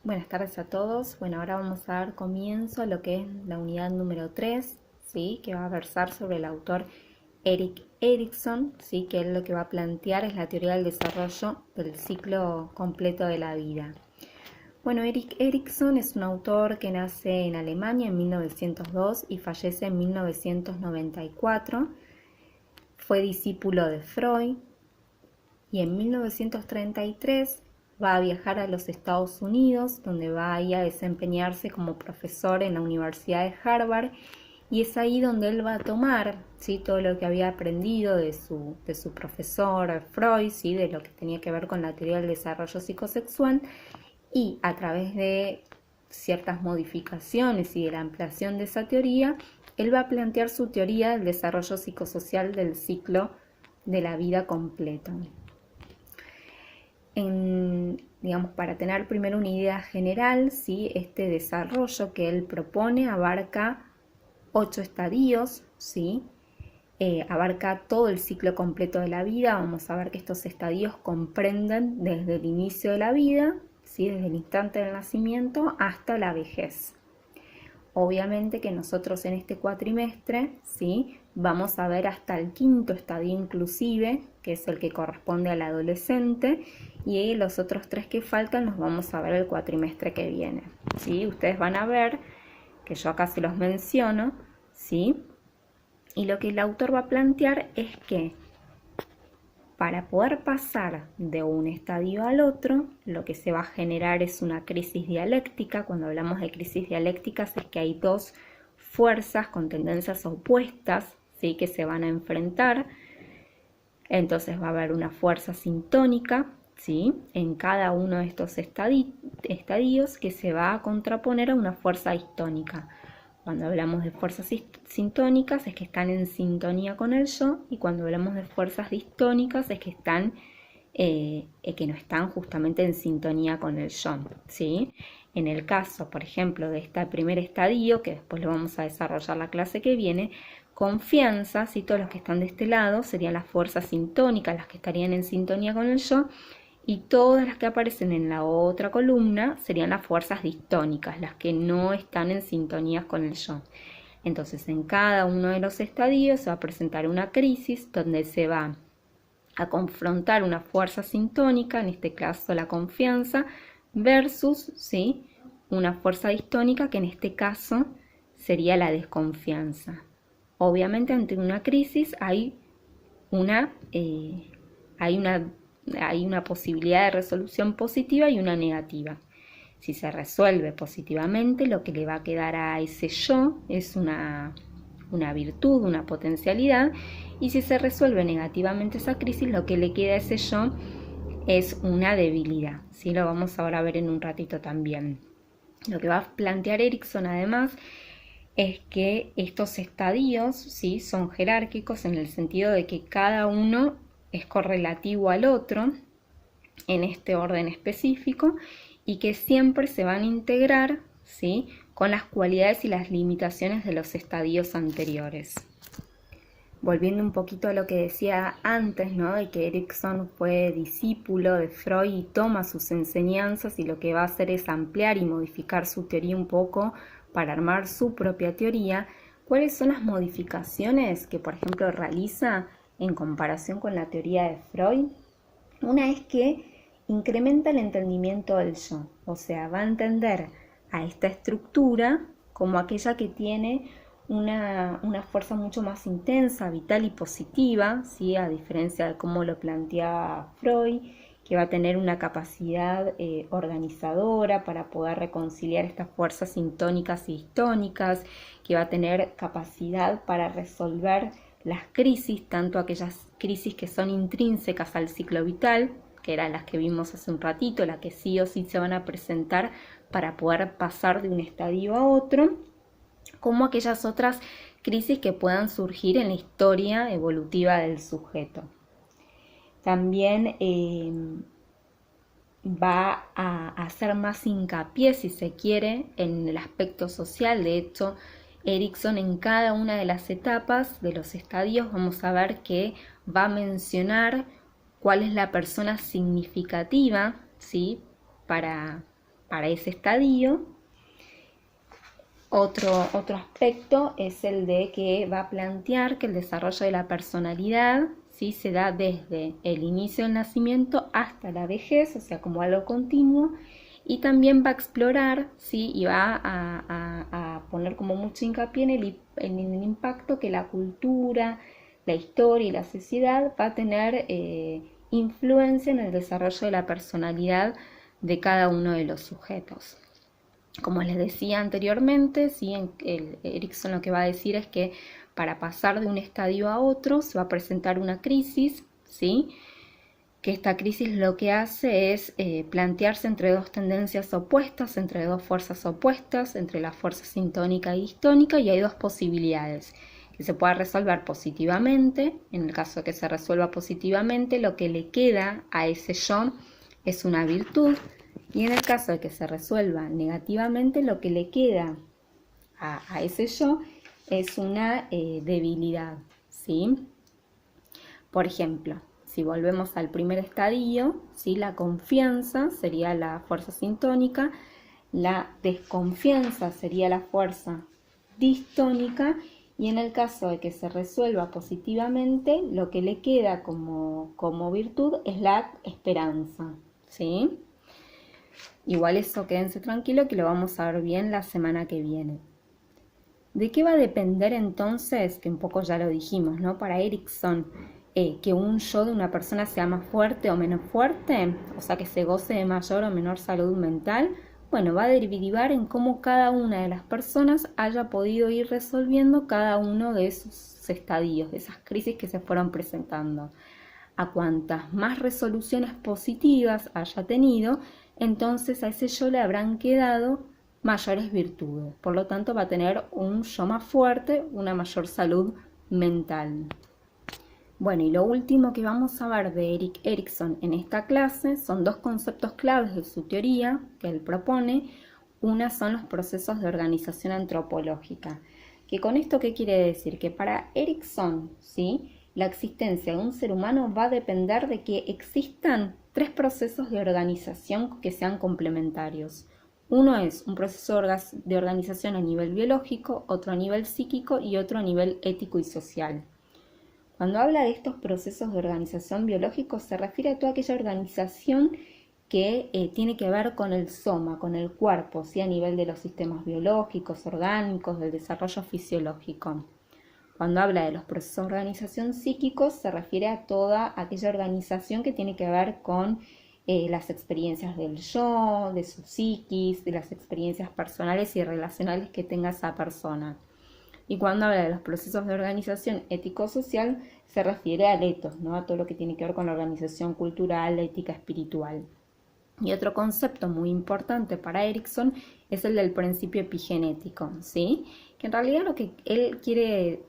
Buenas tardes a todos. Bueno, ahora vamos a dar comienzo a lo que es la unidad número 3, ¿sí? Que va a versar sobre el autor Erik Erikson, ¿sí? Que él lo que va a plantear es la teoría del desarrollo del ciclo completo de la vida. Bueno, Erik Erikson es un autor que nace en Alemania en 1902 y fallece en 1994. Fue discípulo de Freud y en 1933 va a viajar a los Estados Unidos, donde va a ir a desempeñarse como profesor en la Universidad de Harvard, y es ahí donde él va a tomar, ¿sí?, todo lo que había aprendido de su profesor Freud, ¿sí?, de lo que tenía que ver con la teoría del desarrollo psicosexual, y a través de ciertas modificaciones y de la ampliación de esa teoría, él va a plantear su teoría del desarrollo psicosocial del ciclo de la vida completo. Digamos, para tener primero una idea general, ¿sí?, este desarrollo que él propone abarca 8 estadios, ¿sí? Abarca todo el ciclo completo de la vida. Vamos a ver que estos estadios comprenden desde el inicio de la vida, ¿sí?, desde el instante del nacimiento hasta la vejez. Obviamente que nosotros en este cuatrimestre, ¿sí?, vamos a ver hasta el 5.º estadio inclusive, que es el que corresponde al adolescente, y los otros 3 que faltan los vamos a ver el cuatrimestre que viene, ¿sí? Ustedes van a ver que yo acá se los menciono, ¿sí? Y lo que el autor va a plantear es que para poder pasar de un estadio al otro, lo que se va a generar es una crisis dialéctica. Cuando hablamos de crisis dialécticas es que hay dos fuerzas con tendencias opuestas, ¿sí?, que se van a enfrentar. Entonces va a haber una fuerza sintónica, ¿sí?, en cada uno de estos estadios que se va a contraponer a una fuerza distónica. Cuando hablamos de fuerzas sintónicas es que están en sintonía con el yo, y cuando hablamos de fuerzas distónicas es que no están justamente en sintonía con el yo, ¿sí? En el caso, por ejemplo, de este primer estadio, que después lo vamos a desarrollar la clase que viene, confianza, ¿sí?, todos los que están de este lado serían las fuerzas sintónicas, las que estarían en sintonía con el yo, y todas las que aparecen en la otra columna serían las fuerzas distónicas, las que no están en sintonía con el yo. Entonces, en cada uno de los estadios se va a presentar una crisis donde se va a confrontar una fuerza sintónica, en este caso la confianza, versus, ¿sí?, una fuerza distónica, que en este caso sería la desconfianza. Obviamente, ante una crisis hay una posibilidad de resolución positiva y una negativa. Si se resuelve positivamente, lo que le va a quedar a ese yo es una virtud, una potencialidad, y si se resuelve negativamente esa crisis, lo que le queda a ese yo es una debilidad, ¿sí? Lo vamos ahora a ver en un ratito también. Lo que va a plantear Erikson además es que estos estadios, ¿sí?, son jerárquicos en el sentido de que cada uno es correlativo al otro en este orden específico, y que siempre se van a integrar, ¿sí?, con las cualidades y las limitaciones de los estadios anteriores. Volviendo un poquito a lo que decía antes, ¿no?, de que Erikson fue discípulo de Freud y toma sus enseñanzas, y lo que va a hacer es ampliar y modificar su teoría un poco para armar su propia teoría. ¿Cuáles son las modificaciones que, por ejemplo, realiza en comparación con la teoría de Freud? Una es que incrementa el entendimiento del yo, o sea, va a entender a esta estructura como aquella que tiene una fuerza mucho más intensa, vital y positiva, ¿sí?, a diferencia de cómo lo planteaba Freud, que va a tener una capacidad organizadora para poder reconciliar estas fuerzas sintónicas y distónicas, que va a tener capacidad para resolver las crisis, tanto aquellas crisis que son intrínsecas al ciclo vital, que eran las que vimos hace un ratito, las que sí o sí se van a presentar para poder pasar de un estadio a otro, como aquellas otras crisis que puedan surgir en la historia evolutiva del sujeto. También va a hacer más hincapié, si se quiere, en el aspecto social. De hecho, Erikson, en cada una de las etapas de los estadios, vamos a ver que va a mencionar cuál es la persona significativa, ¿sí?, para para ese estadio. Otro aspecto es el de que va a plantear que el desarrollo de la personalidad, ¿sí?, se da desde el inicio del nacimiento hasta la vejez, o sea, como algo continuo, y también va a explorar, ¿sí?, y va a poner como mucho hincapié en el impacto que la cultura, la historia y la sociedad va a tener influencia en el desarrollo de la personalidad de cada uno de los sujetos. Como les decía anteriormente, ¿sí?, Erikson lo que va a decir es que para pasar de un estadio a otro se va a presentar una crisis, ¿sí?, que esta crisis lo que hace es plantearse entre dos tendencias opuestas, entre dos fuerzas opuestas, entre la fuerza sintónica y distónica, y hay dos posibilidades: que se pueda resolver positivamente. En el caso de que se resuelva positivamente, lo que le queda a ese yo es una virtud, y en el caso de que se resuelva negativamente, lo que le queda a ese yo es una debilidad, ¿sí? Por ejemplo, si volvemos al primer estadio, ¿sí?, la confianza sería la fuerza sintónica, la desconfianza sería la fuerza distónica, y en el caso de que se resuelva positivamente, lo que le queda como virtud es la esperanza, ¿sí? Igual eso quédense tranquilo que lo vamos a ver bien la semana que viene. ¿De qué va a depender entonces, que un poco ya lo dijimos, ¿no?, para Erikson, que un yo de una persona sea más fuerte o menos fuerte, o sea, que se goce de mayor o menor salud mental? Bueno, va a derivar en cómo cada una de las personas haya podido ir resolviendo cada uno de esos estadios, de esas crisis que se fueron presentando. A cuantas más resoluciones positivas haya tenido, entonces a ese yo le habrán quedado mayores virtudes. Por lo tanto, va a tener un yo más fuerte, una mayor salud mental. Bueno, y lo último que vamos a ver de Erik Erikson en esta clase son dos conceptos claves de su teoría que él propone. Una son los procesos de organización antropológica. Que con esto, ¿qué quiere decir? Que para Erikson, ¿sí?, la existencia de un ser humano va a depender de que existan tres procesos de organización que sean complementarios. Uno es un proceso de organización a nivel biológico, otro a nivel psíquico y otro a nivel ético y social. Cuando habla de estos procesos de organización biológicos, se refiere a toda aquella organización que tiene que ver con el soma, con el cuerpo, ¿sí?, a nivel de los sistemas biológicos, orgánicos, del desarrollo fisiológico. Cuando habla de los procesos de organización psíquicos, se refiere a toda aquella organización que tiene que ver con las experiencias del yo, de su psiquis, de las experiencias personales y relacionales que tenga esa persona. Y cuando habla de los procesos de organización ético-social, se refiere al ethos, ¿no?, a todo lo que tiene que ver con la organización cultural, la ética espiritual. Y otro concepto muy importante para Erikson es el del principio epigenético, ¿sí?, que en realidad lo que él quiere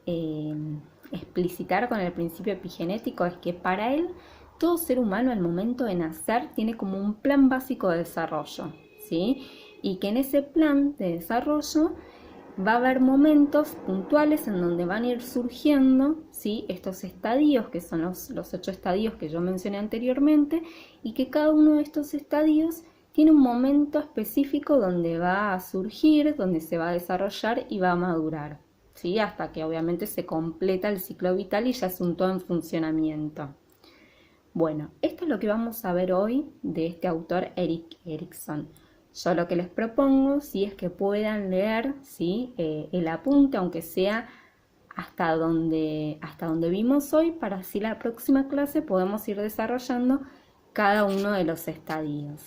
explicitar con el principio epigenético es que para él todo ser humano al momento de nacer tiene como un plan básico de desarrollo, ¿sí?, y que en ese plan de desarrollo va a haber momentos puntuales en donde van a ir surgiendo, ¿sí?, estos estadios, que son los 8 estadios que yo mencioné anteriormente, y que cada uno de estos estadios tiene un momento específico donde va a surgir, donde se va a desarrollar y va a madurar, ¿sí?, hasta que obviamente se completa el ciclo vital y ya es un todo en funcionamiento. Bueno, esto es lo que vamos a ver hoy de este autor Erik Erikson. Yo lo que les propongo, ¿sí?, es que puedan leer, ¿sí?, el apunte, aunque sea hasta donde vimos hoy, para así la próxima clase podemos ir desarrollando cada uno de los estadios.